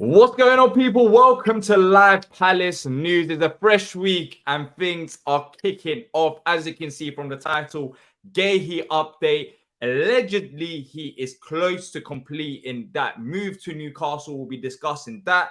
What's going on, people? Welcome to Live Palace News. It's a fresh week and things are kicking off. As you can see from the title, Guehi update. Allegedly, he is close to completing that move to Newcastle. We'll be discussing that,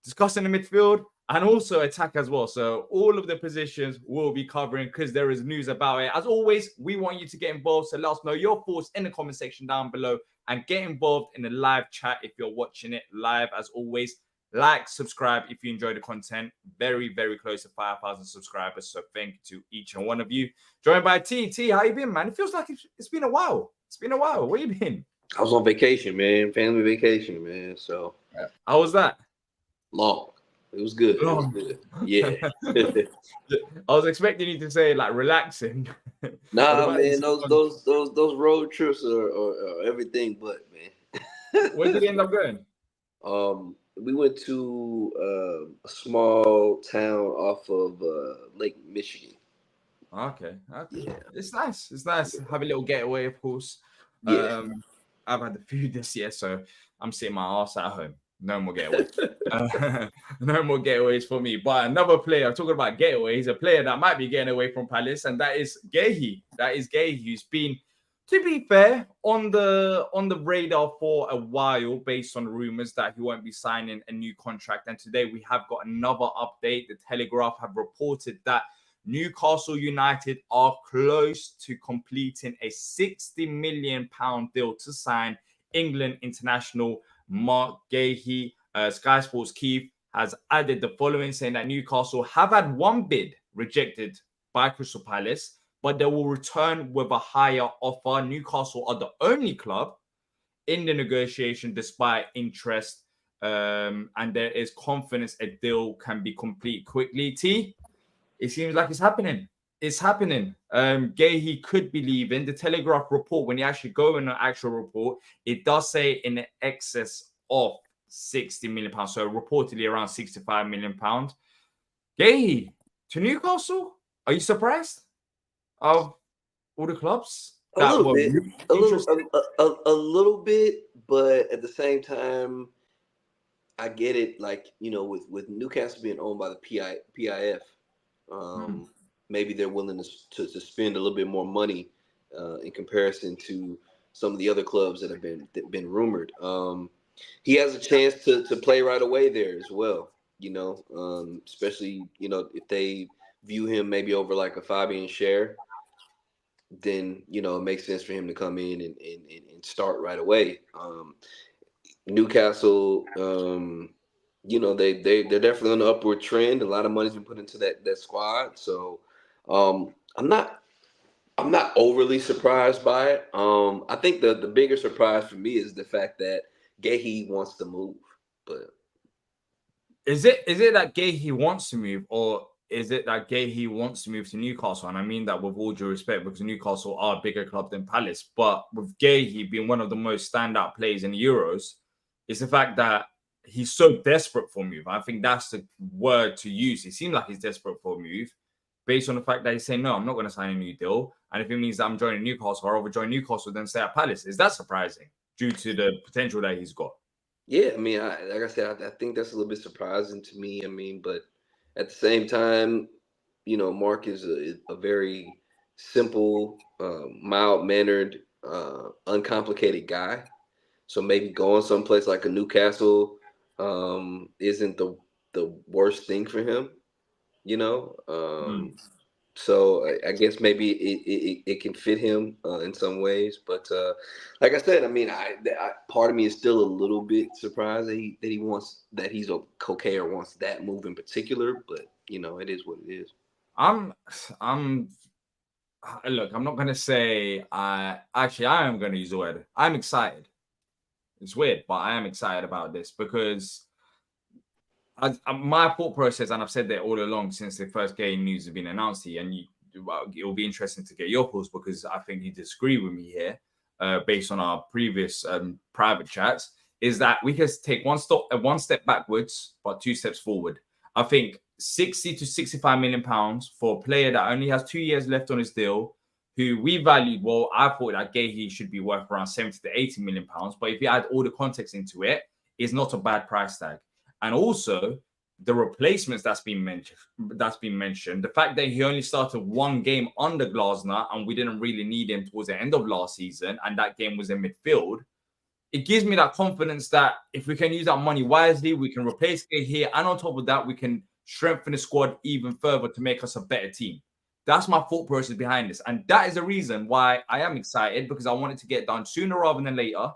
discussing the midfield and also attack as well. So all of the positions we'll be covering because there is news about it. As always, we want you to get involved. So let us know your thoughts in the comment section down below and get involved in the live chat if you're watching it live. As always, like, subscribe if you enjoy the content. Very, very close to 5,000 subscribers. So thank you to each and one of you. Joined by T. T, how you been, man? It feels like it's been a while. It's been a while. Where you been? I was on vacation, man. Family vacation, man. So how was that? Long. It was good. Long. It was good. Yeah. I was expecting you to say like relaxing. Nah, man. Those road trips are everything but, man. Where did you end up going? We went to a small town off of Lake Michigan. Okay. Yeah. It's nice. It's nice. Have a little getaway, of course. Yeah. I've had the food this year, so I'm sitting my ass at home. No more getaways. No more getaways for me. But another player, talking about getaways, a player that might be getting away from Palace, and that is Guehi. That is Guehi, who's been, to be fair, on the radar for a while, based on rumors that he won't be signing a new contract. And today we have got another update. The Telegraph have reported that Newcastle United are close to completing a £60 million deal to sign England international Marc Guehi. Sky Sports Keith has added the following, saying that Newcastle have had one bid rejected by Crystal Palace, but they will return with a higher offer. Newcastle are the only club in the negotiation despite interest, and there is confidence a deal can be complete quickly. T, it seems like it's happening. It's happening. Guehi could be leaving. The Telegraph report, when you actually go in an actual report, it does say in excess of £60 million. So reportedly around £65 million. Guehi to Newcastle? Are you surprised of all the clubs? A little bit, but at the same time, I get it. Like, you know, with Newcastle being owned by the PIF, maybe they're willing to spend a little bit more money in comparison to some of the other clubs that have been rumored. He has a chance to play right away there as well, you know, especially, you know, if they view him maybe over like a Fabian Schär, then, you know, it makes sense for him to come in and start right away. Newcastle, you know, they're definitely on the upward trend. A lot of money's been put into that squad. So I'm not overly surprised by it. I think the bigger surprise for me is the fact that Guehi wants to move. But is it that Guehi wants to move, or is it that Guehi wants to move to Newcastle? And I mean that with all due respect, because Newcastle are a bigger club than Palace. But with Guehi being one of the most standout players in the Euros, it's the fact that he's so desperate for a move. I think that's the word to use. It seems like he's desperate for a move based on the fact that he's saying, no, I'm not going to sign a new deal. And if it means that I'm joining Newcastle, I'd rather join Newcastle than stay at Palace. Is that surprising due to the potential that he's got? Yeah, I mean, like I said, I think that's a little bit surprising to me. I mean, but at the same time, you know, Mark is a very simple, mild-mannered, uncomplicated guy. So maybe going someplace like a Newcastle isn't the worst thing for him, you know. So I guess maybe it can fit him in some ways. But like I said, I mean, part of me is still a little bit surprised that he's okay or wants that move in particular. But you know, it is what it is. Look, I'm not gonna say I am gonna use the word. I'm excited. It's weird, but I am excited about this because my thought process, and I've said that all along since the first game news has been announced here, and it will be interesting to get your thoughts because I think you disagree with me here, based on our previous private chats, is that we can take one step backwards, but 2 steps forward. I think 60 to 65 million pounds for a player that only has 2 years left on his deal, who we valued. Well, I thought that Guehi should be worth around 70 to 80 million pounds. But if you add all the context into it, is not a bad price tag. And also the replacements that's been mentioned, the fact that he only started one game under Glasner and we didn't really need him towards the end of last season, and that game was in midfield, it gives me that confidence that if we can use that money wisely, we can replace Guehi, and on top of that, we can strengthen the squad even further to make us a better team. That's my thought process behind this. And that is the reason why I am excited, because I want it to get done sooner rather than later.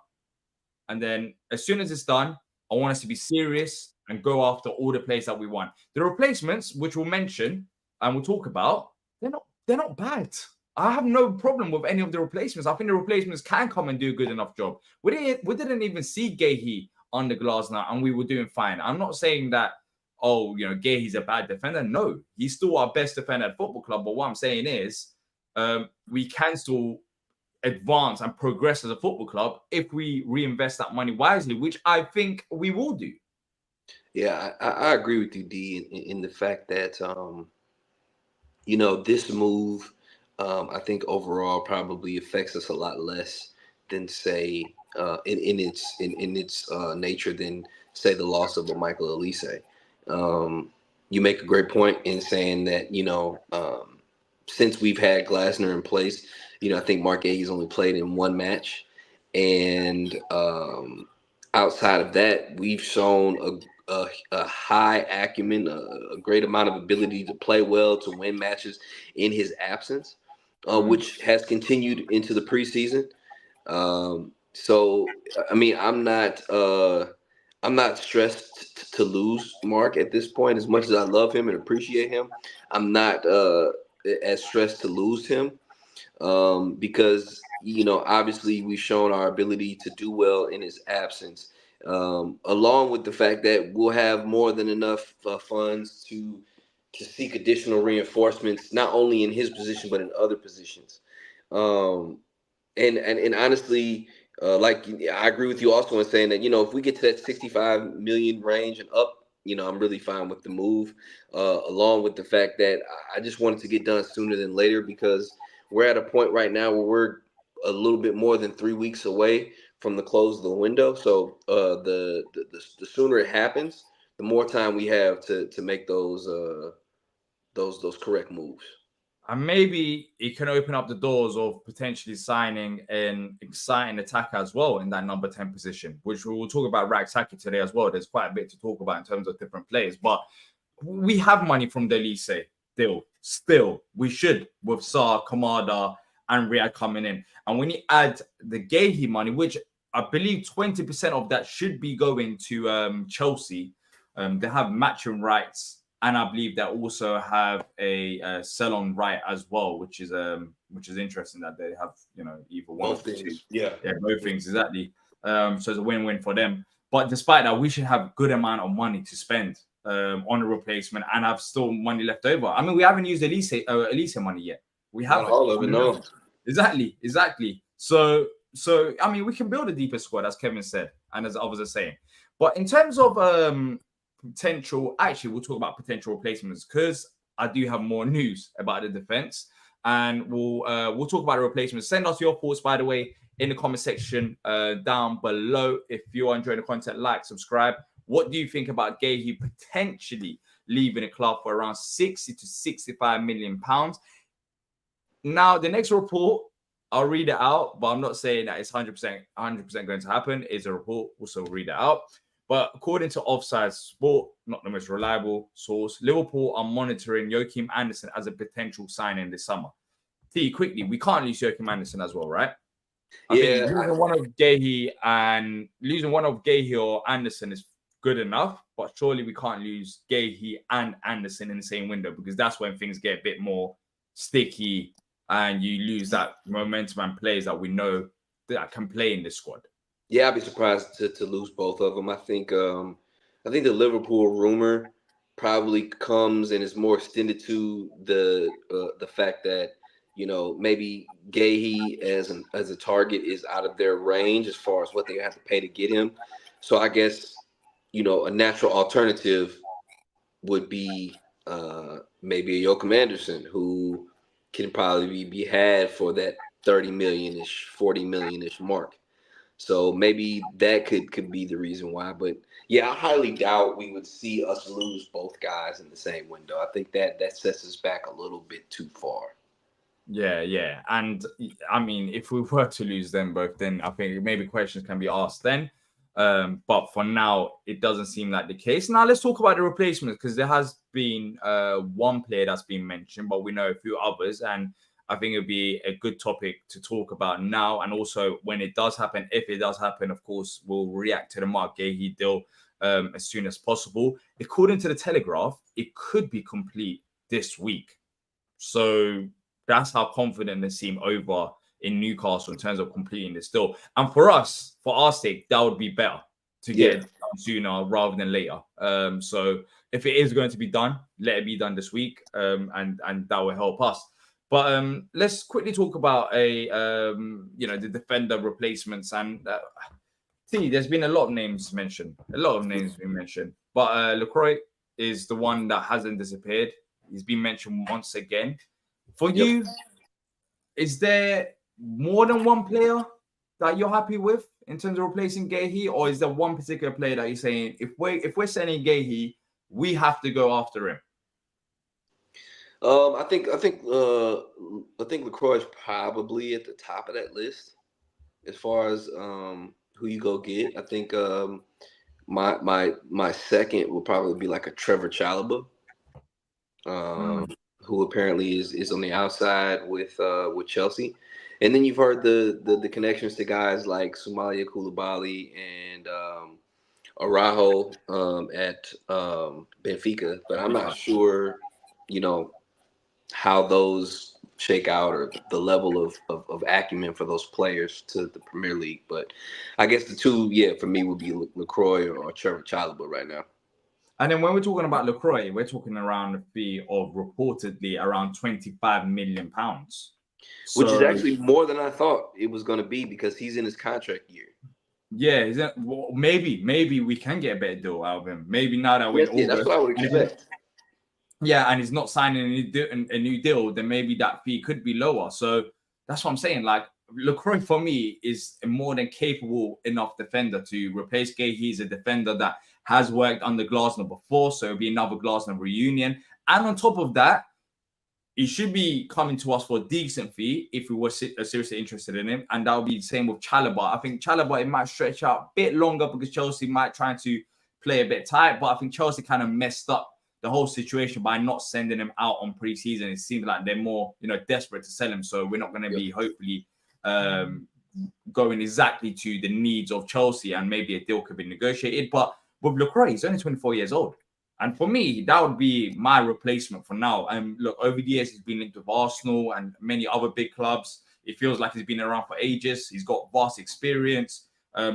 And then as soon as it's done, I want us to be serious and go after all the players that we want. The replacements, which we'll mention and we'll talk about, they're not bad. I have no problem with any of the replacements. I think the replacements can come and do a good enough job. We didn't even see Guehi on the Glasner, and we were doing fine. I'm not saying that, Guehi's a bad defender. No, he's still our best defender at football club. But what I'm saying is, we can still advance and progress as a football club if we reinvest that money wisely, which I think we will do. Yeah, I agree with you, D, in the fact that this move, I think overall probably affects us a lot less than say in its nature than say the loss of a Michael Olise. You make a great point in saying that since we've had Glasner in place, I think Marc Guehi's only played in one match, and outside of that, we've shown a high acumen, a great amount of ability to play well, to win matches in his absence, which has continued into the preseason. So, I mean, I'm not stressed to lose Marc at this point. As much as I love him and appreciate him, I'm not as stressed to lose him because, obviously we've shown our ability to do well in his absence. Along with the fact that we'll have more than enough funds to seek additional reinforcements, not only in his position but in other positions. And honestly, I agree with you also in saying that if we get to that 65 million range and up, I'm really fine with the move. Along with the fact that I just wanted to get done sooner than later, because we're at a point right now where we're a little bit more than 3 weeks away from the close of the window. So the sooner it happens, the more time we have to make those correct moves. And maybe it can open up the doors of potentially signing an exciting attacker as well in that number 10 position, which we will talk about Rak-Sakyi today as well. There's quite a bit to talk about in terms of different players, but we have money from Delise still. We should, with Sarr, Kamada, and Riyad coming in. And when you add the Guehi money, which I believe 20% of that should be going to Chelsea, they have matching rights. And I believe they also have a sell-on right as well, which is interesting that they have either one both of the two. things. Yeah, both things exactly. So it's a win-win for them. But despite that, we should have good amount of money to spend on a replacement and have still money left over. I mean, we haven't used Elise money yet. We haven't. Not all of it, no. Exactly. So I mean, we can build a deeper squad, as Kevin said, and as others are saying. But in terms of potential, actually, we'll talk about potential replacements because I do have more news about the defense, and we'll talk about the replacements. Send us your thoughts, by the way, in the comment section down below. If you are enjoying the content, like, subscribe. What do you think about Guehi potentially leaving the club for around 60 to 65 million pounds? Now, the next report, I'll read it out, but I'm not saying that it's 100% going to happen. It's a report, also read it out. But according to Offside Sport, not the most reliable source, Liverpool are monitoring Joachim Andersen as a potential signing this summer. Quickly, we can't lose Joachim Andersen as well, right? I think losing one of Guehi or Andersen is good enough, but surely we can't lose Guehi and Andersen in the same window, because that's when things get a bit more sticky and you lose that momentum and players that we know that can play in this squad. Yeah, I'd be surprised to lose both of them. I think the Liverpool rumor probably comes and is more extended to the fact that maybe Guehi as a target is out of their range as far as what they have to pay to get him. So I guess a natural alternative would be maybe a Joachim Andersen, who can probably be had for that 30 million-ish, 40 million-ish mark. So maybe that could be the reason why. But yeah, I highly doubt we would see us lose both guys in the same window. I think that sets us back a little bit too far. Yeah. And I mean, if we were to lose them both, then I think maybe questions can be asked then. But for now, it doesn't seem like the case. Now let's talk about the replacements, because there has been one player that's been mentioned, but we know a few others, and I think it'll be a good topic to talk about now. And also when it does happen, if it does happen, of course, we'll react to the Marc Guehi deal as soon as possible. According to the Telegraph, it could be complete this week. So that's how confident they seem over in Newcastle in terms of completing this deal. And for us, for our sake, that would be better to get it done sooner rather than later. So if it is going to be done, let it be done this week, and that will help us. But let's quickly talk about the defender replacements. And there's been a lot of names mentioned. But LaCroix is the one that hasn't disappeared. He's been mentioned once again. For you, is there more than one player that you're happy with in terms of replacing Guehi, or is there one particular player that you're saying, if we're sending Guehi, we have to go after him? I think LaCroix is probably at the top of that list as far as who you go get. I think my second will probably be like a Trevor Chalobah, who apparently is on the outside with Chelsea. And then you've heard the connections to guys like Somalia Koulibaly and Araujo at Benfica, but I'm not sure, how those shake out or the level of acumen for those players to the Premier League. But I guess the two, for me would be LaCroix or Trevor Chalobah right now. And then when we're talking about LaCroix, we're talking around a fee of reportedly around £25 million. Which is actually more than I thought it was going to be, because he's in his contract year. Yeah, maybe we can get a better deal out of him. Maybe now that we're August, that's what I would expect. Yeah, and he's not signing a new deal, then maybe that fee could be lower. So that's what I'm saying. Like, LaCroix for me is a more than capable enough defender to replace Guehi. He's a defender that has worked under Glasner before, so it'll be another Glasner reunion. And on top of that, he should be coming to us for a decent fee if we were seriously interested in him. And that would be the same with Chalobah. I think Chalobah, it might stretch out a bit longer because Chelsea might try to play a bit tight, but I think Chelsea kind of messed up the whole situation by not sending him out on pre-season. It seems like they're more, desperate to sell him. So we're not going to be hopefully going exactly to the needs of Chelsea, and maybe a deal could be negotiated. But with LaCroix, he's only 24 years old. And for me, that would be my replacement for now. And look, over the years, he's been linked with Arsenal and many other big clubs. It feels like he's been around for ages. He's got vast experience.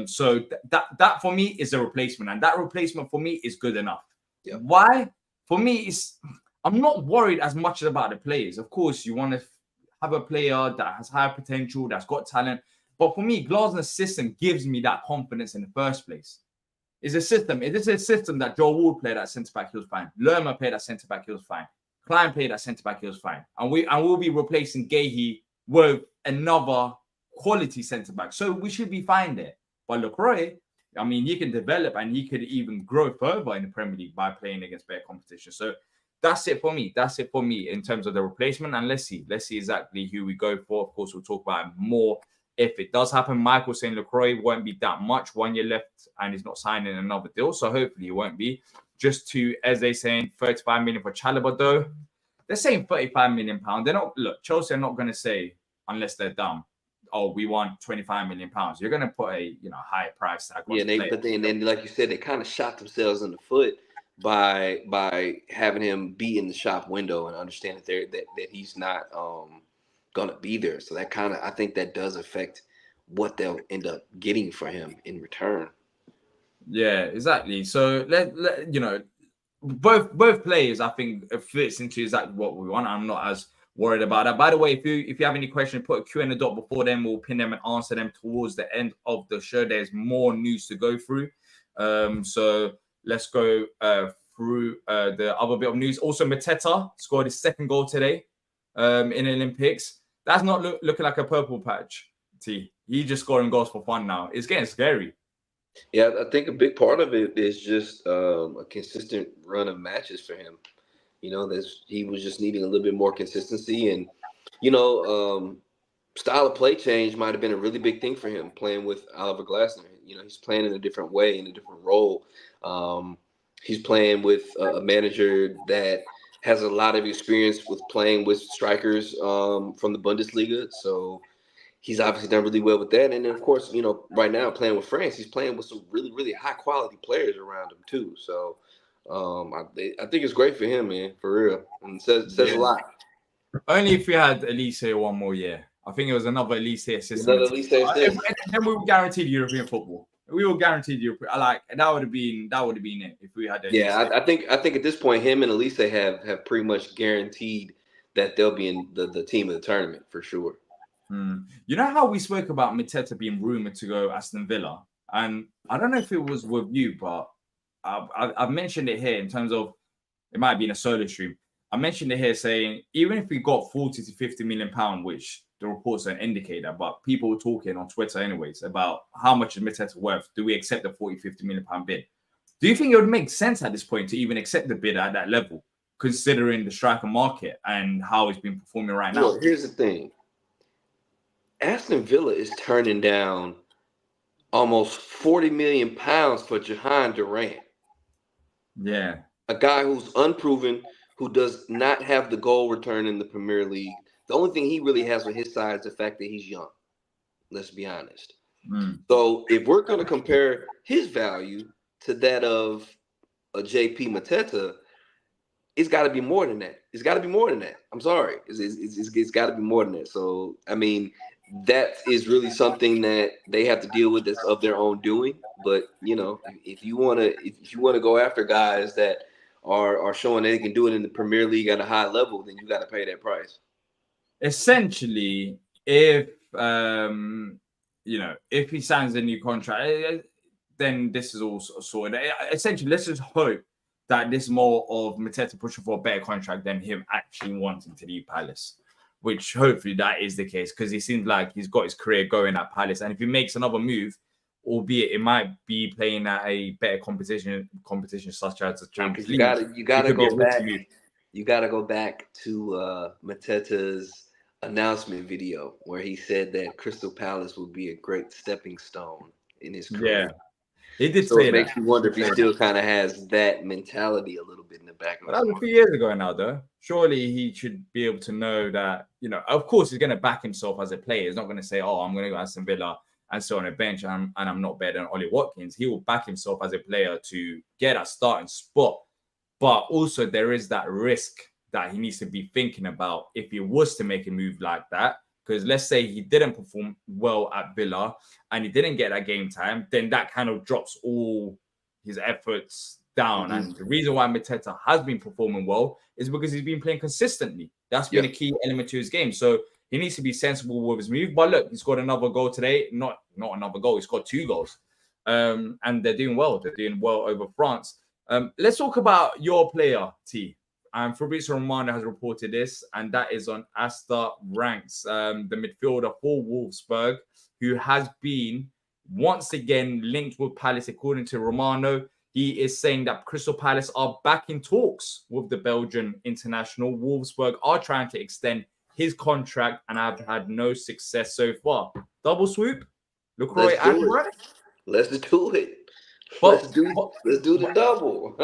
So that for me is a replacement. And that replacement for me is good enough. Yep. Why? For me, I'm not worried as much about the players. Of course, you want to have a player that has high potential, that's got talent. But for me, Glasner's system gives me that confidence in the first place. It's a system. It is a system that Joe Ward played at centre-back, he was fine. Lerma played at centre-back, he was fine. Klein played at centre-back, he was fine. And we'll be replacing Guehi with another quality centre-back. So we should be fine there. But LaCroix, I mean, he can develop and he could even grow further in the Premier League by playing against better competition. So that's it for me. That's it for me in terms of the replacement. And let's see exactly who we go for. Of course, we'll talk about it more if it does happen. Michael saying LaCroix won't be that much. 1 year left and he's not signing another deal. So hopefully it won't be. Just to, as they saying, 35 million for Chalobah though. They're saying 35 million pounds. They're not, look, Chelsea are not going to say, unless they're dumb, oh, we want 25 million pounds. You're going to put a high price tag. But then, like you said, they kind of shot themselves in the foot by having him be in the shop window and understand that he's not going to be there. So that I think that does affect what they'll end up getting for him in return. Yeah, exactly. So both players, I think, fits into exactly what we want. I'm not as worried about that. By the way, if you have any questions, put a Q in the dot before them. We'll pin them and answer them towards the end of the show. There's more news to go through. So let's go through the other bit of news. Also, Mateta scored his second goal today in Olympics. That's not looking like a purple patch, T. He just scoring goals for fun now. It's getting scary. Yeah, I think a big part of it is just a consistent run of matches for him. He was just needing a little bit more consistency, and you know, style of play change might have been a really big thing for him playing with Oliver Glasner. He's playing in a different way, in a different role. He's playing with a manager that has a lot of experience with playing with strikers from the Bundesliga. So he's obviously done really well with that. And then, of course, right now playing with France, he's playing with some really, really high quality players around him too. So I think it's great for him, man, for real. And says a lot. Only if we had Elise one more year. I think it was another Elise system. Another Elise system. Then we were guaranteed European football. We were guaranteed European. That would have been it if we had. Yeah, I think at this point, him and Elise have pretty much guaranteed that they'll be in the team of the tournament for sure. You know how we spoke about Mateta being rumored to go Aston Villa, and I don't know if it was with you, but I've mentioned it here in terms of it might be in a solo stream. I mentioned it here saying even if we got 40 to 50 million pound, which the reports don't indicate that, but people were talking on Twitter anyways about how much is Mateta worth. Do we accept the 40, 50 million pound bid? Do you think it would make sense at this point to even accept the bid at that level, considering the striker market and how it's been performing right now? Look, here's the thing. Aston Villa is turning down almost 40 million pounds for Jahan Durant. Yeah. A guy who's unproven, who does not have the goal return in the Premier League. The only thing he really has on his side is the fact that he's young. Let's be honest. So if we're going to compare his value to that of a JP Mateta, it's got to be more than that. It's got to be more than that. I'm sorry. It's got to be more than that. So, I mean, that is really something that they have to deal with that's of their own doing. But, if you want to go after guys that are showing they can do it in the Premier League at a high level, then you got to pay that price. Essentially, if if he signs a new contract, then this is all sorted. Essentially, let's just hope that this is more of Mateta pushing for a better contract than him actually wanting to leave Palace, which hopefully that is the case because he seems like he's got his career going at Palace, and if he makes another move, albeit it might be playing at a better competition such as the Champions League. You gotta go back. You gotta go back to Mateta's announcement video where he said that Crystal Palace would be a great stepping stone in his career. Yeah, he did so say it makes you wonder if he still kind of has that mentality a little bit in the back of his mind. That was a few years ago now, though. Surely he should be able to know that, of course he's going to back himself as a player. He's not going to say, I'm going to go Aston Villa and sit on a bench and I'm not better than Ollie Watkins. He will back himself as a player to get a starting spot. But also there is that risk that he needs to be thinking about if he was to make a move like that. Because let's say he didn't perform well at Villa and he didn't get that game time, then that kind of drops all his efforts down. And the reason why Mateta has been performing well is because he's been playing consistently. That's been a key element to his game. So he needs to be sensible with his move. But look, he scored another goal today. Not another goal. He scored 2 goals. And they're doing well. They're doing well over France. Let's talk about your player, T. Fabrizio Romano has reported this, and that is on Asta Ranks, the midfielder for Wolfsburg, who has been once again linked with Palace, according to Romano. He is saying that Crystal Palace are back in talks with the Belgian international. Wolfsburg are trying to extend his contract and have had no success so far. Double swoop, LaCroix and Rak. Let's do it. Let's do the double.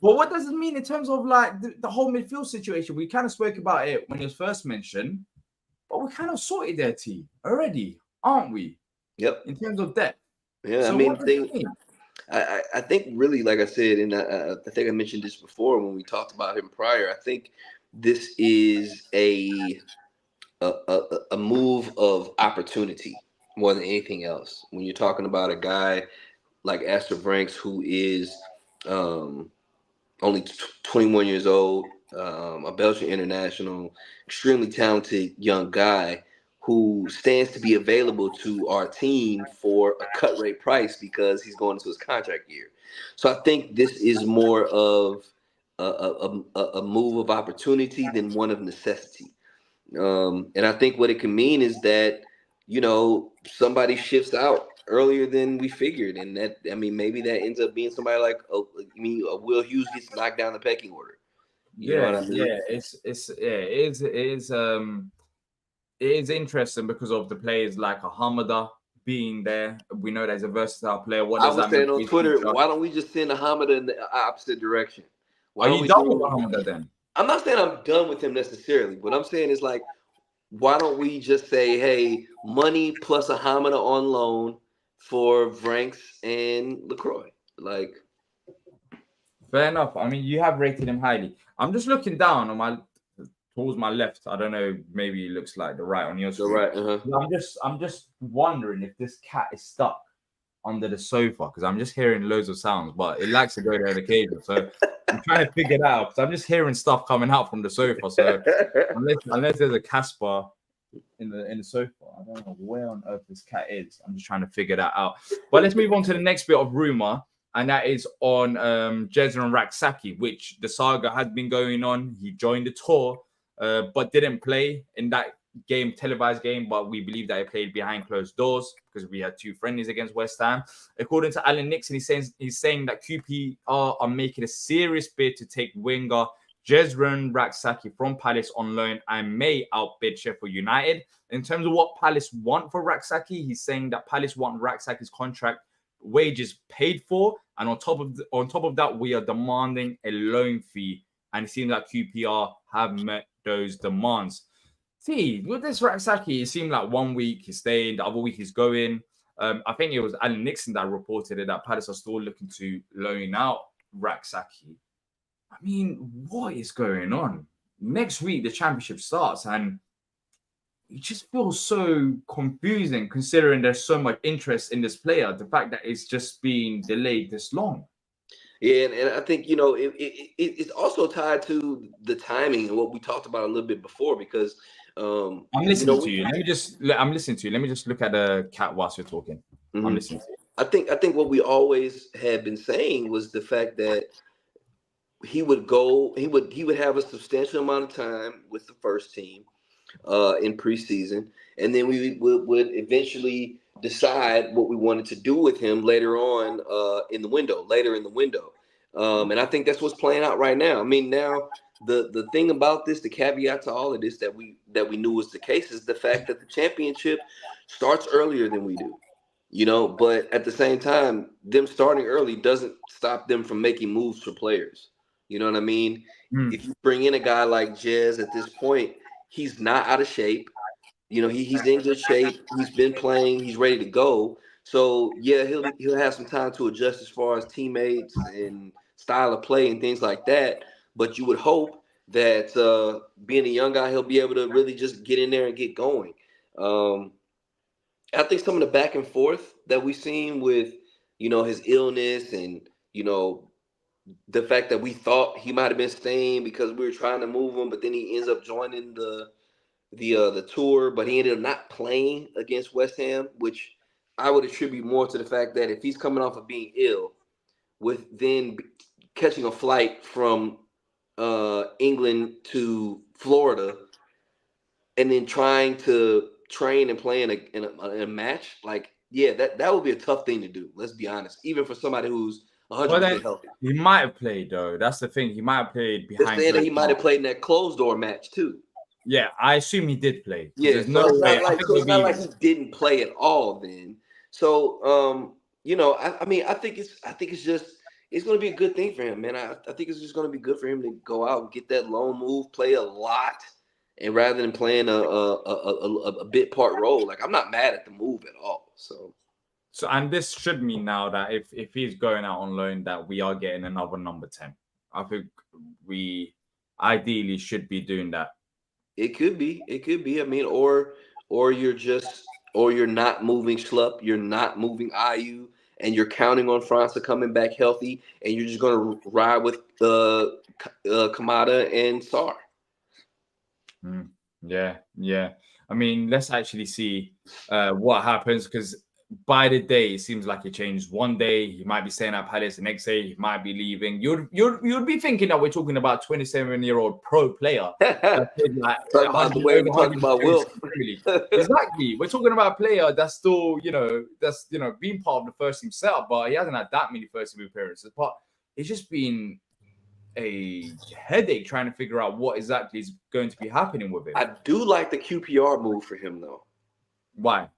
Well, what does it mean in terms of like the whole midfield situation? We kind of spoke about it when it was first mentioned, but we kind of sorted their team already, aren't we? Yep. In terms of depth. Yeah, so I think really, like I said, and I think I mentioned this before when we talked about him prior. I think this is a move of opportunity more than anything else. When you're talking about a guy like Asta Ranks, who is only 21 years old, a Belgian international, extremely talented young guy who stands to be available to our team for a cut rate price because he's going into his contract year. So I think this is more of a move of opportunity than one of necessity. And I think what it can mean is that somebody shifts out earlier than we figured, and maybe that ends up being somebody like Will Hughes gets knocked down the pecking order. You know what I mean? It is interesting because of the players like Hamada being there. We know there's a versatile player. What I does was that mean saying for on his Twitter, future? why don't we just send Hamada in the opposite direction? Why Are don't you we done with do? Hamada then? I'm not saying I'm done with him necessarily. What I'm saying is like, why don't we just say, hey, money plus a Hamada on loan for Vranks and LaCroix? Like, Fair enough. I mean, you have rated him highly. I'm just looking down on towards my left. I don't know. Maybe it looks like the right on your so screen. right, I'm just wondering if this cat is stuck under the sofa because I'm just hearing loads of sounds, but it likes to go there on occasion. So I'm trying to figure that out because I'm just hearing stuff coming out from the sofa. So unless there's a Casper in the sofa, I don't know where on earth this cat is. I'm just trying to figure that out. But let's move on to the next bit of rumor, and that is on Jezza and Rak-Sakyi, which the saga has been going on. He joined the tour, but didn't play in that game, televised game, but we believe that he played behind closed doors because we had 2 friendlies against West Ham. According to Alan Nixon, he's saying that QPR are making a serious bid to take winger Jezza Rak-Sakyi from Palace on loan and may outbid Sheffield United. In terms of what Palace want for Rak-Sakyi, he's saying that Palace want Rak-Sakyi's contract wages paid for, and on top of that, we are demanding a loan fee. And it seems like QPR have met those demands. See, with this Rak-Sakyi, it seemed like 1 week he's staying, the other week he's going. I think it was Alan Nixon that reported it, that Palace are still looking to loan out Rak-Sakyi. I mean, what is going on? Next week, the championship starts, and it just feels so confusing considering there's so much interest in this player. The fact that it's just been delayed this long. Yeah, and I think it's also tied to the timing and what we talked about a little bit before because I'm listening to you. I'm listening to you. Let me just look at the cat whilst you're talking. Mm-hmm. I'm listening to you. I think what we always had been saying was the fact that he would have a substantial amount of time with the first team in preseason, and then we would eventually decide what we wanted to do with him later on later in the window. And I think that's what's playing out right now. I mean, now the thing about this, the caveat to all of this that we knew was the case is the fact that the championship starts earlier than we do. But at the same time, them starting early doesn't stop them from making moves for players. You know what I mean? If you bring in a guy like Jez at this point, he's not out of shape. He's in good shape. He's been playing. He's ready to go. So yeah, he'll have some time to adjust as far as teammates and style of play and things like that. But you would hope that being a young guy, he'll be able to really just get in there and get going. I think some of the back and forth that we've seen with, his illness and, the fact that we thought he might have been staying because we were trying to move him, but then he ends up joining the tour, but he ended up not playing against West Ham, which I would attribute more to the fact that if he's coming off of being ill, with then catching a flight from England to Florida, and then trying to train and play in a match, like that would be a tough thing to do. Let's be honest, even for somebody who's 100% healthy. He might have played though. That's the thing. He might have played behind. They're saying that he might have played in that closed door match too. Yeah, I assume he did play. Yeah, there's so no it's way. not like he didn't play at all then. So I think it's going to be a good thing for him, man. I think it's just going to be good for him to go out and get that loan move, play a lot, and rather than playing a bit part role. Like, I'm not mad at the move at all. So and this should mean now that if he's going out on loan, that we are getting another number 10. I think we ideally should be doing that. It could be. I mean, or you're not moving Schlupp, you're not moving IU, and you're counting on França coming back healthy, and you're just going to ride with Kamada and Sarr. Yeah. I mean, let's actually see what happens, because by the day, it seems like it changes. One day he might be staying at Palace, the next day he might be leaving. You'd be thinking that we're talking about 27-year-old pro player. That's like Talking about the way we're talking about Will. Exactly. We're talking about a player that's still, been part of the first team setup, but he hasn't had that many first team appearances. But it's just been a headache trying to figure out what exactly is going to be happening with him. I do like the QPR move for him, though. Why?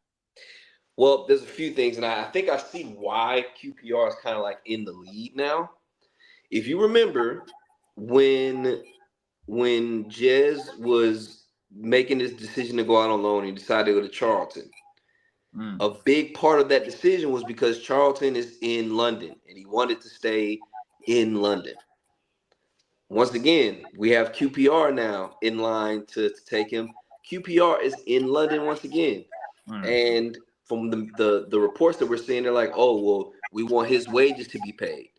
Well, there's a few things, and I think I see why QPR is kind of like in the lead now. If you remember, when Jez was making this decision to go out on loan, he decided to go to Charlton. A big part of that decision was because Charlton is in London, and he wanted to stay in London. Once again, we have QPR now in line to take him. QPR is in London once again, and from the reports that we're seeing, they're like, oh, well, we want his wages to be paid.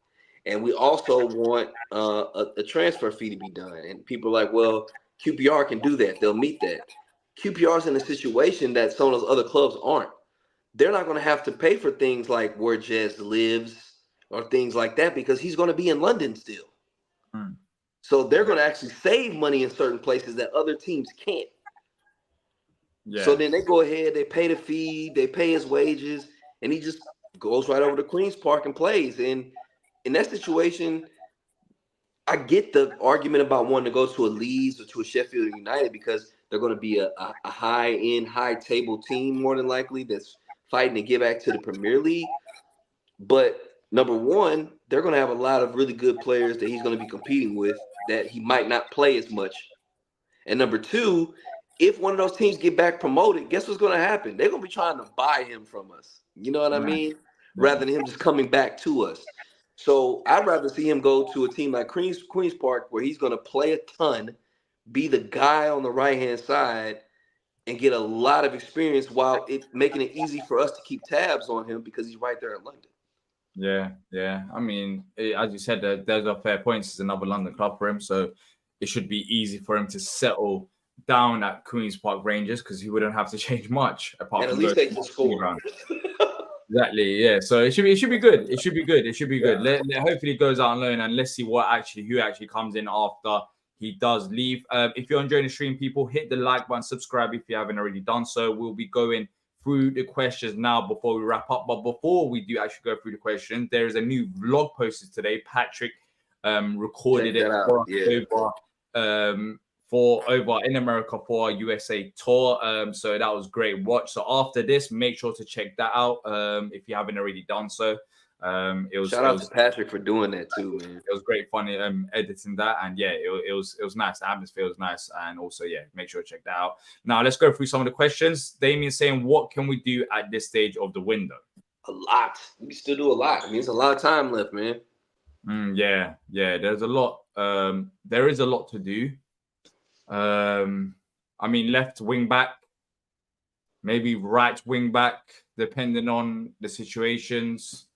And we also want a transfer fee to be done. And people are like, well, QPR can do that. They'll meet that. QPR's in a situation that some of those other clubs aren't. They're not going to have to pay for things like where Jez lives or things like that because he's going to be in London still. So they're going to actually save money in certain places that other teams can't. Yeah. So then they go ahead, they pay the fee, they pay his wages, and he just goes right over to Queen's Park and plays. And in that situation, I get the argument about wanting to go to a Leeds or to a Sheffield United because they're going to be a high-end, high-table team more than likely that's fighting to get back to the Premier League. But number one, they're going to have a lot of really good players that he's going to be competing with that he might not play as much. And number two, if one of those teams get back promoted, guess what's going to happen? They're going to be trying to buy him from us. You know what I mean? Rather than him just coming back to us. So I'd rather see him go to a team like Queen's Park where he's going to play a ton, be the guy on the right-hand side, and get a lot of experience while making it easy for us to keep tabs on him because he's right there in London. Yeah. I mean, as you said, there's a fair points. It's another London club for him, so it should be easy for him to settle down at Queen's Park Rangers because he wouldn't have to change much apart and from at least they can score. Exactly, yeah. So it should be good. It should be good. Hopefully it goes out on loan and let's see who actually comes in after he does leave. If you're enjoying the stream, people, hit the like button, subscribe if you haven't already done so. We'll be going through the questions now before we wrap up. But before we do actually go through the questions, there is a new vlog posted today. Patrick recorded it for over in America for our USA tour. So that was great watch. So after this, make sure to check that out if you haven't already done so. Shout out to Patrick for doing that too, man. It was great fun editing that, and yeah, it was nice. The atmosphere was nice, and also make sure to check that out. Now let's go through some of the questions. Damien's saying, what can we do at this stage of the window? A lot. We still do a lot. I mean, it's a lot of time left, man. Yeah. There's a lot. There is a lot to do. I mean, left wing back, maybe right wing back, depending on the situations.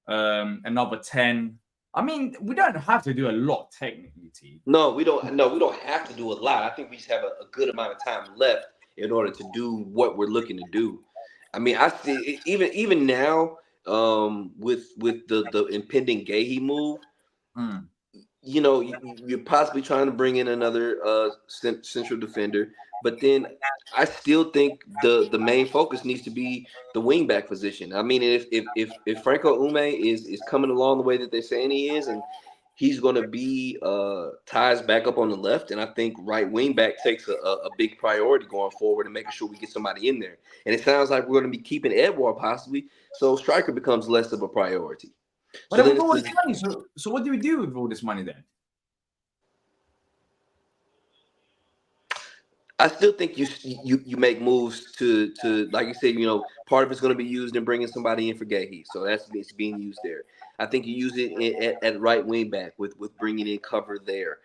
Another 10. I mean, we don't have to do a lot technically, T. No, we don't have to do a lot. I think we just have a good amount of time left in order to do what we're looking to do. I mean, I see even now, with the impending Guehi move. You're possibly trying to bring in another central defender, but then I still think the main focus needs to be the wingback position. I mean, if Franco Ume is coming along the way that they're saying he is, and he's going to be ties back up on the left, and I think right wingback takes a big priority going forward and making sure we get somebody in there. And it sounds like we're going to be keeping Edouard possibly, so striker becomes less of a priority. But with all this money, so what do we do with all this money then? I still think you make moves to like you said, part of it's going to be used in bringing somebody in for Guehi, so it's being used there. I think you use it at right wing back with bringing in cover there.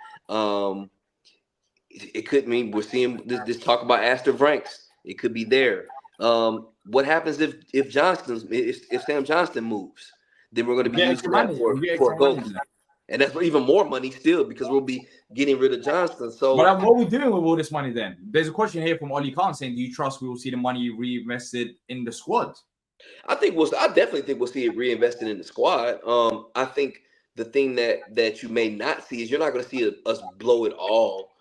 It could mean we're seeing this talk about Astor Franks. It could be there. What happens if Sam Johnston moves? Then we're going to be using that for a goal. And that's even more money still because we'll be getting rid of Johnston. So, but what are we doing with all this money then? There's a question here from Oli Khan saying, do you trust we will see the money reinvested in the squad? I definitely think we'll see it reinvested in the squad. I think the thing that you may not see is you're not going to see us blow it all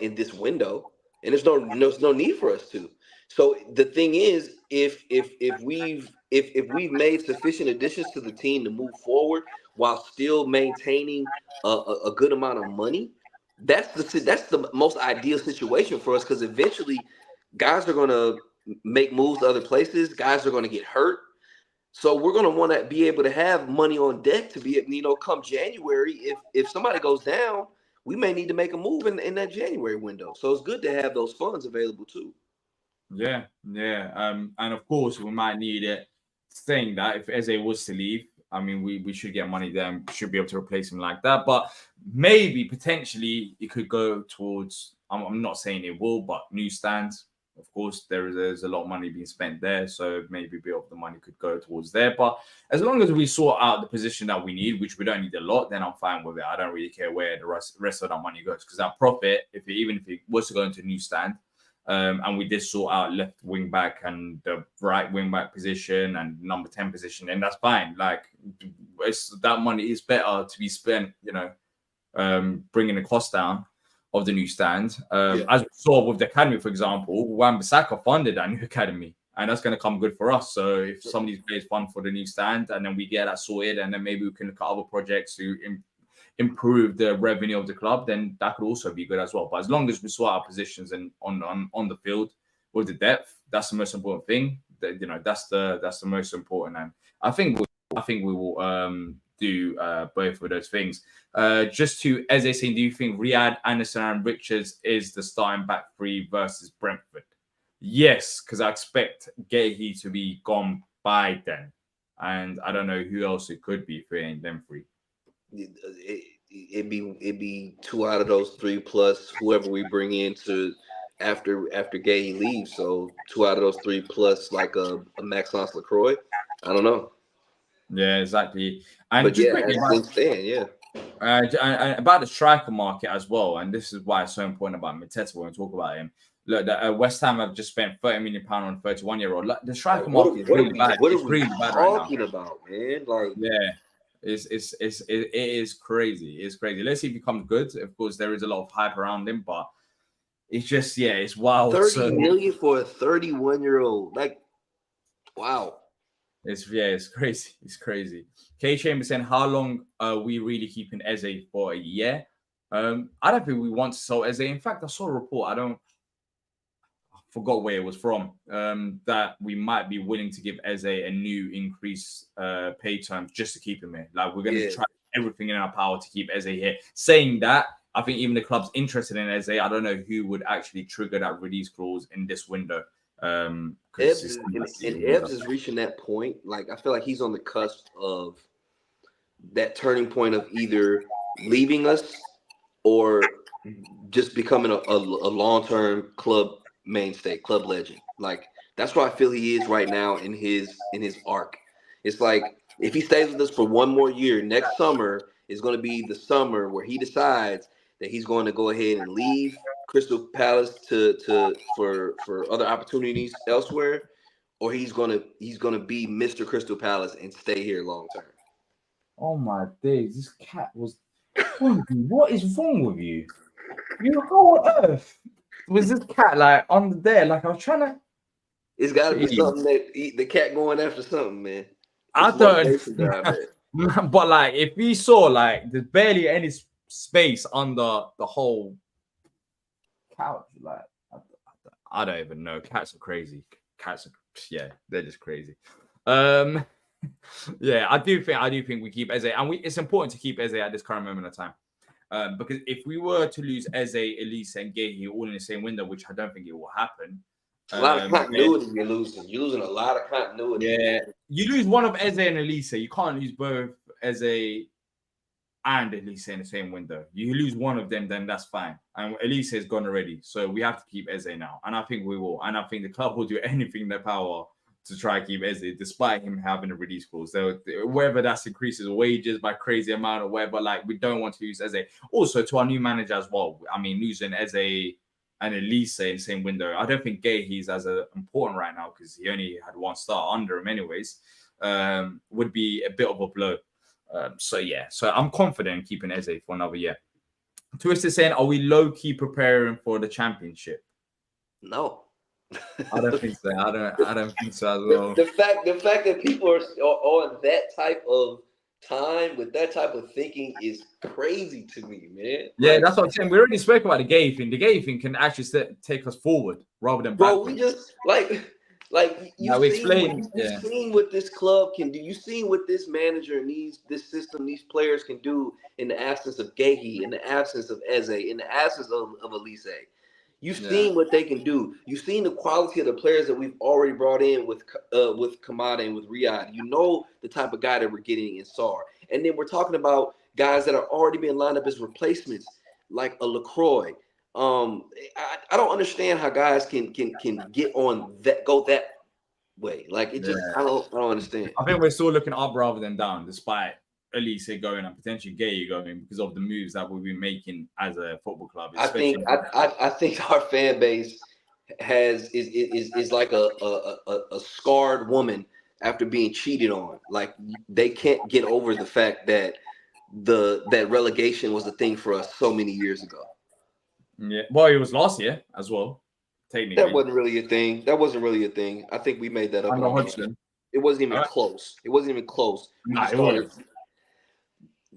in this window, and there's no need for us to. So the thing is, if we've made sufficient additions to the team to move forward while still maintaining a good amount of money, that's the most ideal situation for us, because eventually guys are going to make moves to other places. Guys are going to get hurt. So we're going to want to be able to have money on deck to be, come January. If somebody goes down, we may need to make a move in that January window. So it's good to have those funds available too. Yeah, yeah. And of course, we might need it. Saying that, if Eze was to leave, I mean, we should get money there, should be able to replace him like that. But maybe potentially it could go towards. I'm not saying it will, but newsstands. Of course, there's a lot of money being spent there, so maybe a bit of the money could go towards there. But as long as we sort out the position that we need, which we don't need a lot, then I'm fine with it. I don't really care where the rest of that money goes, because that profit, even if it was to go into newsstand. And we did sort out left wing back and the right wing back position and number 10 position, and that's fine. Like, that money is better to be spent, bringing the cost down of the new stand. As we saw with the academy, for example, Wan-Bissaka funded that new academy, and that's going to come good for us. So if some of these players fund for the new stand, and then we get that sorted, and then maybe we can look at other projects to improve the revenue of the club, then that could also be good as well. But as long as we sort our positions and on the field with the depth, that's the most important thing. That's the most important, and I think we will do both of those things. Just to Eze saying, do you think Riyad, Andersen, and Richards is the starting back three versus Brentford? Yes, because I expect Guehi to be gone by then, and I don't know who else it could be if it ain't them three. It'd be two out of those three plus whoever we bring in to after Guehi leaves. So two out of those three plus like a Maxence Lacroix. I don't know. Yeah, exactly. And but just yeah, quickly, as things stand, yeah. About the striker market as well, and this is why it's so important about Mateta when we talk about him. Look, West Ham have just spent £30 million on a 31-year-old. Like, the striker market is really bad. What it's are we really bad right now. talking about, man? Like, yeah, it is crazy. It's crazy. Let's see if he becomes good. Of course, there is a lot of hype around him, but it's just it's wild. 30 million for a 31-year-old. Like, wow. It's crazy. It's crazy. K Chambers saying, how long are we really keeping Eze for a year? I don't think we want to sell Eze. In fact, I saw a report. I forgot where it was from. That we might be willing to give Eze a new increased pay terms just to keep him here. Like, we're going to try everything in our power to keep Eze here. Saying that, I think even the club's interested in Eze. I don't know who would actually trigger that release clause in this window. Ebbs is reaching that point. Like, I feel like he's on the cusp of that turning point of either leaving us or just becoming a long-term club mainstay, club legend. Like, that's where I feel he is right now in his arc. It's like, if he stays with us for one more year, next summer is going to be the summer where he decides that he's going to go ahead and leave Crystal Palace for other opportunities elsewhere, or he's gonna be Mr. Crystal Palace and stay here long term. Oh my days, this cat was. What is wrong with you? How on earth was this cat like on there? Like, I was trying to. It's got to be something that the cat going after something, man. I don't. But like, if we saw like there's barely any space under the whole couch, like I don't even know. Cats are crazy. They're just crazy. Yeah, I do think we keep Eze, and it's important to keep Eze at this current moment of time. Because if we were to lose Eze, Elise, and Guehi all in the same window, which I don't think it will happen. A lot of continuity you're losing. You're losing a lot of continuity. Yeah, you lose one of Eze and Elise. You can't lose both Eze and Elise in the same window. You lose one of them, then that's fine. And Elise is gone already, so we have to keep Eze now. And I think we will. And I think the club will do anything in their power to try to keep Eze, despite him having a release clause. So whether that's increases wages by crazy amount or whatever, like, we don't want to use Eze. Also, to our new manager as well. I mean, losing Eze and Elise in the same window. I don't think Guehi's as important right now because he only had one start under him anyways. Would be a bit of a blow. So I'm confident in keeping Eze for another year. Twisted saying, are we low-key preparing for the championship? No. I don't think so. I don't think so as well. The fact that people are on that type of time with that type of thinking is crazy to me, man. Yeah, like, that's what I'm saying. We already spoke about the Guehi thing. The Guehi thing can actually take us forward rather than backwards. Bro, we just you've seen what this club can do. You've seen what this manager and this system, these players can do in the absence of Guehi, in the absence of Eze, in the absence of Elise. You've seen what they can do. You've seen the quality of the players that we've already brought in with Kamada and with Riyad. You know the type of guy that we're getting in Sarr. And then we're talking about guys that are already being lined up as replacements, like a LaCroix. I don't understand how guys can get on that, go that way. Like it just I don't understand. I think we're still looking up rather than down, despite Elise going and potentially Guehi going because of the moves that we've been making as a football club. I think our fan base is like a scarred woman after being cheated on. Like they can't get over the fact that that relegation was a thing for us so many years ago. Yeah, well, it was last year as well. Technically, that wasn't really a thing. I think we made that up. It wasn't even close. It wasn't even close. Nah, it was.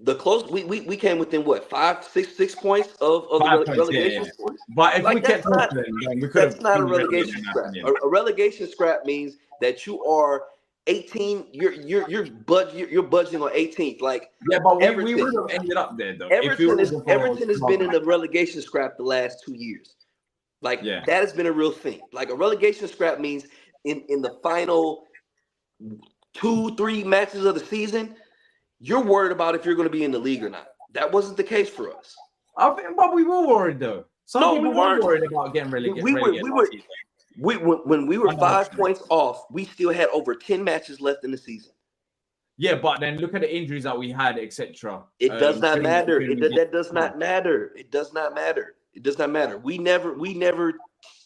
The close we came within what 6 points of the relegation. Yeah. But if we kept we could have. That's not a relegation scrap. A relegation scrap means that you are 18. You're budging on 18th. Like but we would have ended up there though. Everton has been in the relegation scrap the last 2 years. Like that has been a real thing. Like a relegation scrap means in the final 2-3 matches of the season, you're worried about if you're going to be in the league or not. That wasn't the case for us. I think, but we were worried though. Some people weren't worried about getting relegated. When we were 5 points off, we still had over 10 matches left in the season. Yeah, but then look at the injuries that we had, etc. It does not matter. That does not matter. It does not matter. It does not matter. We never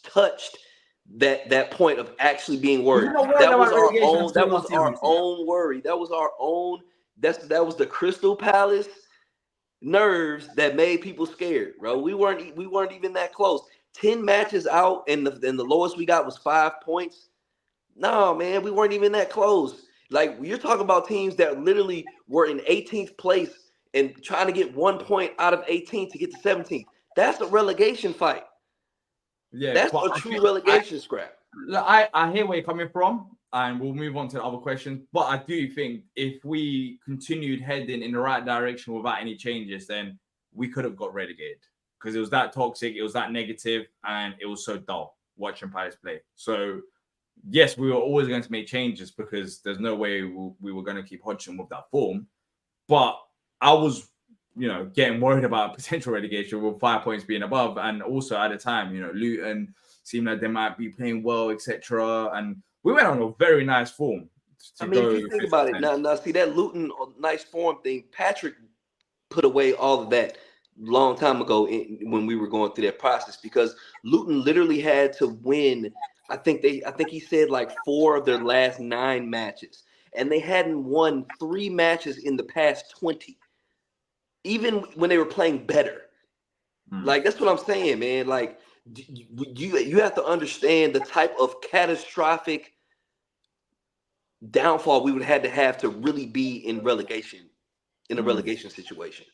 touched that point of actually being worried. That was our own worry. That was our own. That was the Crystal Palace nerves that made people scared, bro. We weren't even that close. 10 matches out, and the lowest we got was 5 points. No, man, we weren't even that close. Like you're talking about teams that literally were in 18th place and trying to get 1 point out of 18th to get to 17th. That's a relegation fight. Yeah, that's a true relegation scrap. I hear where you're coming from. And we'll move on to the other questions. But I do think if we continued heading in the right direction without any changes, then we could have got relegated. Because it was that toxic, it was that negative, and it was so dull watching Palace play. So, yes, we were always going to make changes because there's no way we were going to keep Hodgson with that form. But I was, getting worried about potential relegation with 5 points being above. And also at the time, Luton seemed like they might be playing well, etc. And we went on a very nice form. If you think about it, now see that Luton nice form thing, Patrick put away all of that long time ago when we were going through that process because Luton literally had to win. I think he said like 4 of their last 9 matches, and they hadn't won 3 matches in the past 20, even when they were playing better. Like that's what I'm saying, man. Like you have to understand the type of catastrophic downfall we would have to really be in relegation, in a relegation situation.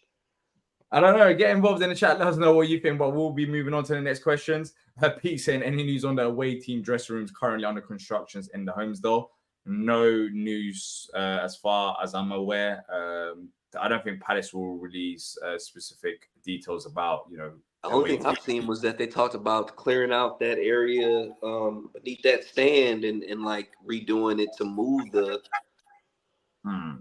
I don't know. Get involved in the chat. Let us know what you think, but we'll be moving on to the next questions. Pete saying, any news on the away team dressing rooms currently under constructions in the homes though? No news as far as I'm aware. I don't think Palace will release specific details about, The only thing I've seen was that they talked about clearing out that area beneath that stand and like redoing it to move the.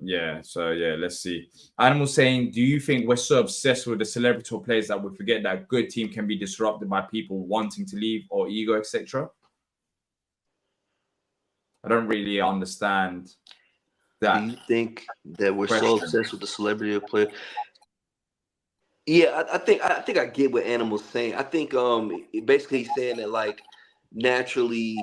Let's see. Animal saying, do you think we're so obsessed with the celebrity players that we forget that a good team can be disrupted by people wanting to leave or ego, etc.? I don't really understand that. Do you think that we're so obsessed with the celebrity of player? Yeah, I think I get what Animal's saying. I think basically he's saying that like naturally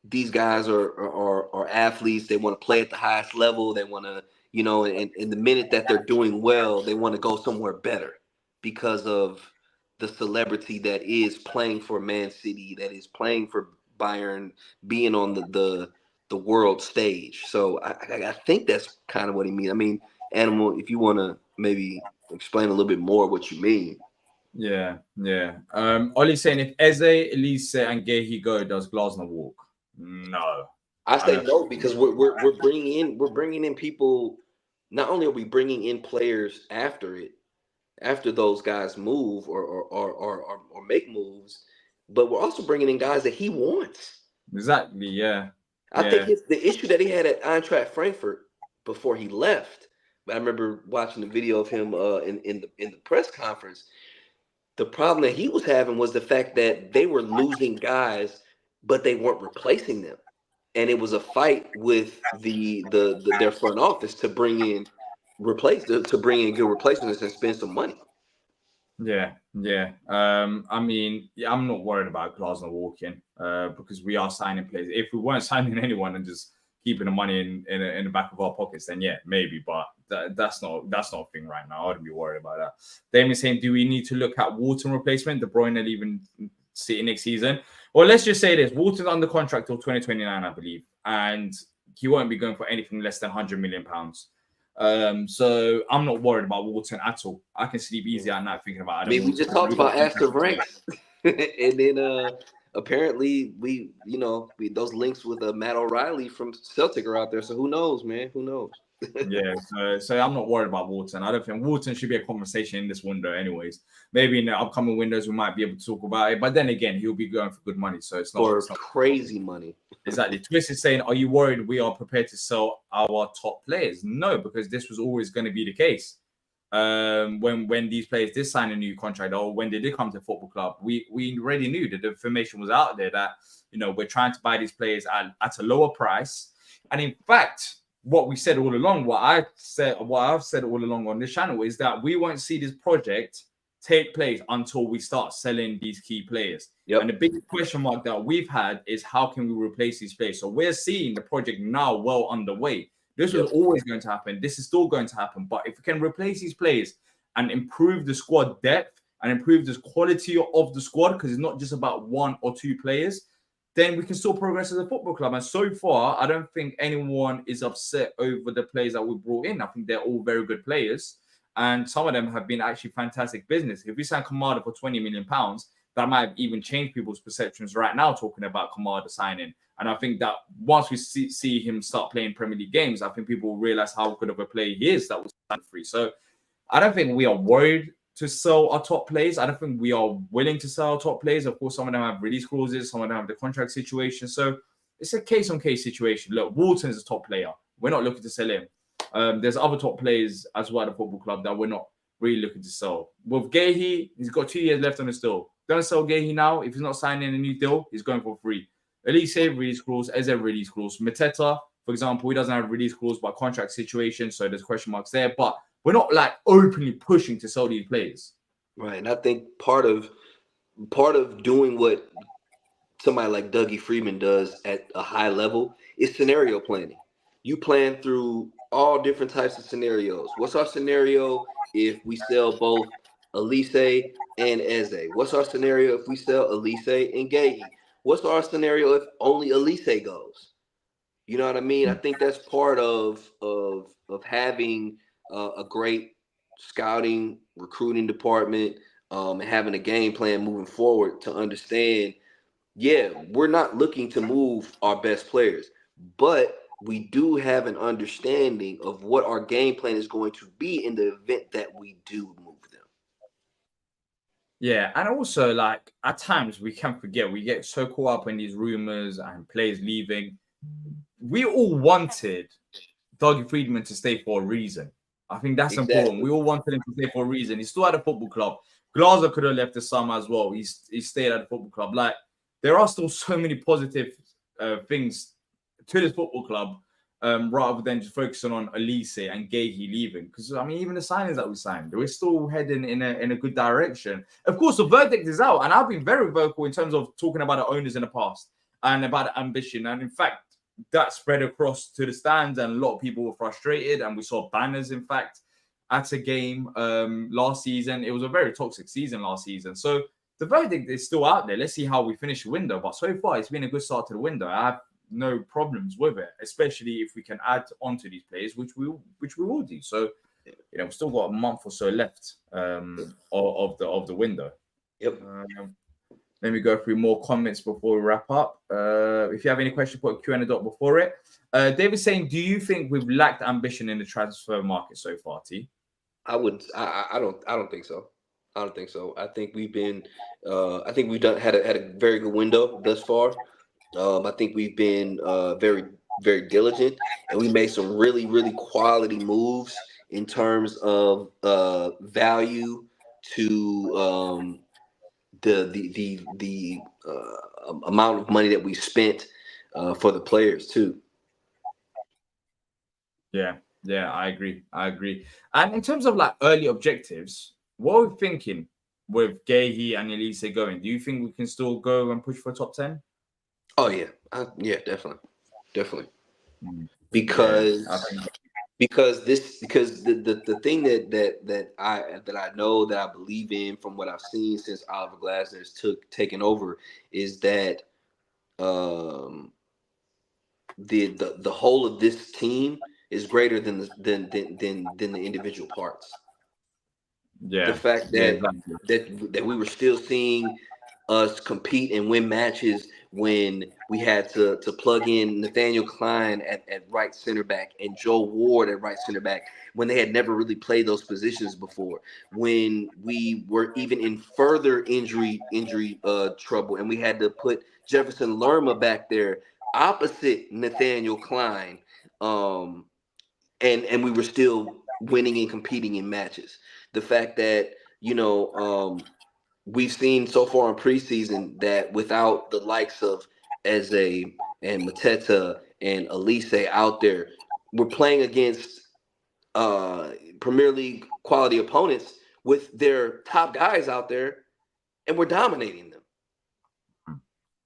these guys are athletes. They want to play at the highest level. They want to, and the minute that they're doing well, they want to go somewhere better because of the celebrity that is playing for Man City, that is playing for Bayern, being on the world stage. So I think that's kind of what he means. I mean, Animal, if you want to maybe explain a little bit more what you mean. Yeah, yeah. Ollie's saying if Eze, Elise, and Gehi go, does Glasner walk? No, I I say don't. no because we're bringing in people. Not only are we bringing in players after those guys move or make moves, but we're also bringing in guys that he wants. Exactly. Yeah, I think yeah, the issue that he had at Eintracht Frankfurt before he left. I remember watching the video of him in the press conference. The problem that he was having was the fact that they were losing guys, but they weren't replacing them, and it was a fight with their front office to bring in good replacements and spend some money. yeah, yeah. I mean, yeah, I'm not worried about Glasner walking, because we are signing players. If we weren't signing anyone and just keeping the money in the back of our pockets, then yeah, maybe. But that's not a thing right now. I wouldn't be worried about that. Damien's saying, do we need to look at Walton replacement? De Bruyne leaving City next season. Well, let's just say this: Walton's under contract till 2029, I believe, and he won't be going for anything less than £100 million. So I'm not worried about Walton at all. I can sleep easy at night thinking about I Adam mean, we Walton. just talked We got about Astor contract today. Ranks, and then apparently those links with Matt O'Reilly from Celtic are out there. So who knows, man? Who knows? Yeah, so I'm not worried about Walton. I don't think Walton should be a conversation in this window, anyways. Maybe in the upcoming windows we might be able to talk about it, but then again, he'll be going for good money, so it's not. For It's not crazy money. exactly. Twist is saying, "Are you worried we are prepared to sell our top players?" No, because this was always going to be the case. When these players did sign a new contract or when they did come to the football club, we already knew that the information was out there that we're trying to buy these players at a lower price, and in fact what we said all along, what I've said all along on this channel is that we won't see this project take place until we start selling these key players. Yep. And the big question mark that we've had is how can we replace these players? So we're seeing the project now well underway. This was Yep. always going to happen. This is still going to happen. But if we can replace these players and improve the squad depth and improve the quality of the squad, because it's not just about one or two players, then we can still progress as a football club. And so far, I don't think anyone is upset over the players that we brought in. I think they're all very good players. And some of them have been actually fantastic business. If we sign Kamada for £20 million, that might even change people's perceptions right now talking about Kamada signing. And I think that once we see him start playing Premier League games, I think people will realize how good of a player he is that was signed free. So I don't think we are worried to sell our top players. I don't think we are willing to sell our top players. Of course, some of them have release clauses, some of them have the contract situation. So it's a case-on-case situation. Look, Walton's a top player. We're not looking to sell him. There's other top players as well at the football club that we're not really looking to sell. With Guehi, he's got 2 years left on his deal. Don't sell Guehi now. If he's not signing a new deal, he's going for free. Elise release clause, Eze release clause. Mateta, for example, he doesn't have a release clause, but contract situation, so there's question marks there. But we're not like openly pushing to sell these players. Right. And I think part of doing what somebody like Dougie Freeman does at a high level is scenario planning. You plan through all different types of scenarios. What's our scenario if we sell both Elise and Eze? What's our scenario if we sell Elise and Guehi? What's our scenario if only Elise goes? You know what I mean? I think that's part of having a great scouting, recruiting department, and having a game plan moving forward to understand. Yeah, we're not looking to move our best players, but we do have an understanding of what our game plan is going to be in the event that we do move them. Yeah, and also like at times we can forget, we get so caught up in these rumors and players leaving. We all wanted Dougie Friedman to stay for a reason. I think that's important. Exactly. We all wanted him to stay for a reason. He's still at the football club. Glazer could have left this summer as well. He stayed at the football club. Like there are still so many positive things to this football club. rather than just focusing on Elise and Guehi leaving. Because I mean, even the signings that we signed, we're still heading in a good direction. Of course, the verdict is out, and I've been very vocal in terms of talking about the owners in the past and about the ambition. And in fact, that spread across to the stands, and a lot of people were frustrated. And we saw banners, in fact, at a game last season. It was a very toxic season last season. So the verdict is still out there. Let's see how we finish the window. But so far, it's been a good start to the window. I have no problems with it, especially if we can add on to these players, which we will do. So, we've still got a month or so left of the window. Yep. Let me go through more comments before we wrap up. If you have any questions, put a Q&A dot before it. David's saying, do you think we've lacked ambition in the transfer market so far, T? I don't think so. I don't think so. I think we've been I think we've had a very good window thus far. I think we've been very, very diligent, and we made some really, really quality moves in terms of value to the amount of money that we spent for the players too. Yeah, I agree. And in terms of like early objectives, what are we thinking with Guehi and Elise going? Do you think we can still go and push for top 10? Oh yeah, definitely. Because the thing that I know, that I believe in from what I've seen since Oliver Glasner's taken over, is that the whole of this team is greater than the individual parts. Yeah, the fact that we were still seeing us compete and win matches when we had to plug in Nathaniel Klein at right center back and Joe Ward at right center back, when they had never really played those positions before, when we were even in further injury trouble, and we had to put Jefferson Lerma back there opposite Nathaniel Klein, and we were still winning and competing in matches. The fact that, we've seen so far in preseason that without the likes of Eze and Mateta and Elise out there, we're playing against Premier League quality opponents with their top guys out there, and we're dominating them.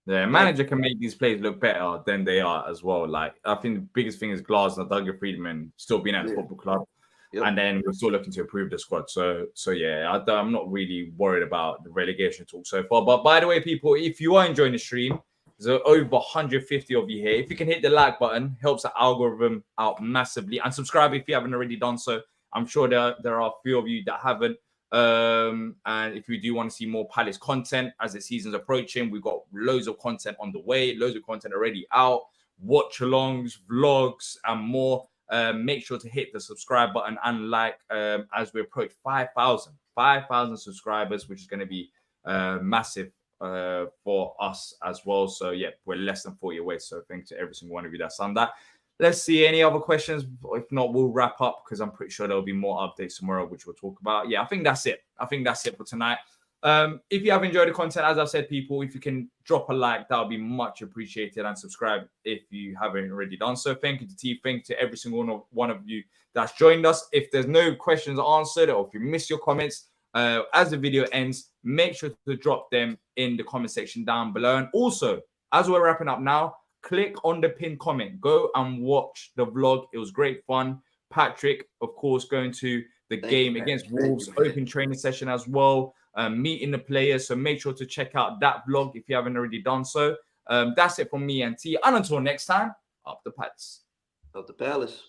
The manager can make these players look better than they are as well. Like, I think the biggest thing is Glasner, Doug Friedman still being at the football club. Yep. And then we're still looking to improve the squad. So yeah, I'm not really worried about the relegation talk so far. But by the way, people, if you are enjoying the stream, there's over 150 of you here. If you can hit the like button, helps the algorithm out massively. And subscribe if you haven't already done so. I'm sure there are a few of you that haven't. And if you do want to see more Palace content as the season's approaching, we've got loads of content on the way, loads of content already out, watch-alongs, vlogs, and more. Make sure to hit the subscribe button and like as we approach 5,000 subscribers, which is going to be massive for us as well. So yeah, we're less than 40 away. So thanks to every single one of you that's done that. Let's see any other questions. If not, we'll wrap up because I'm pretty sure there'll be more updates tomorrow, which we'll talk about. Yeah, I think that's it. For tonight. If you have enjoyed the content, as I've said, people, if you can drop a like, that would be much appreciated, and subscribe if you haven't already done so. Thank you to T. Thank you to every single one of you that's joined us. If there's no questions answered, or if you miss your comments as the video ends, make sure to drop them in the comment section down below. And also, as we're wrapping up now, click on the pinned comment. Go and watch the vlog. It was great fun. Patrick, of course, going to the game against Wolves, open training session as well. Meeting the players, so make sure to check out that vlog if you haven't already done so. That's it from me and T, and until next time, up the Palace. Up the Palace.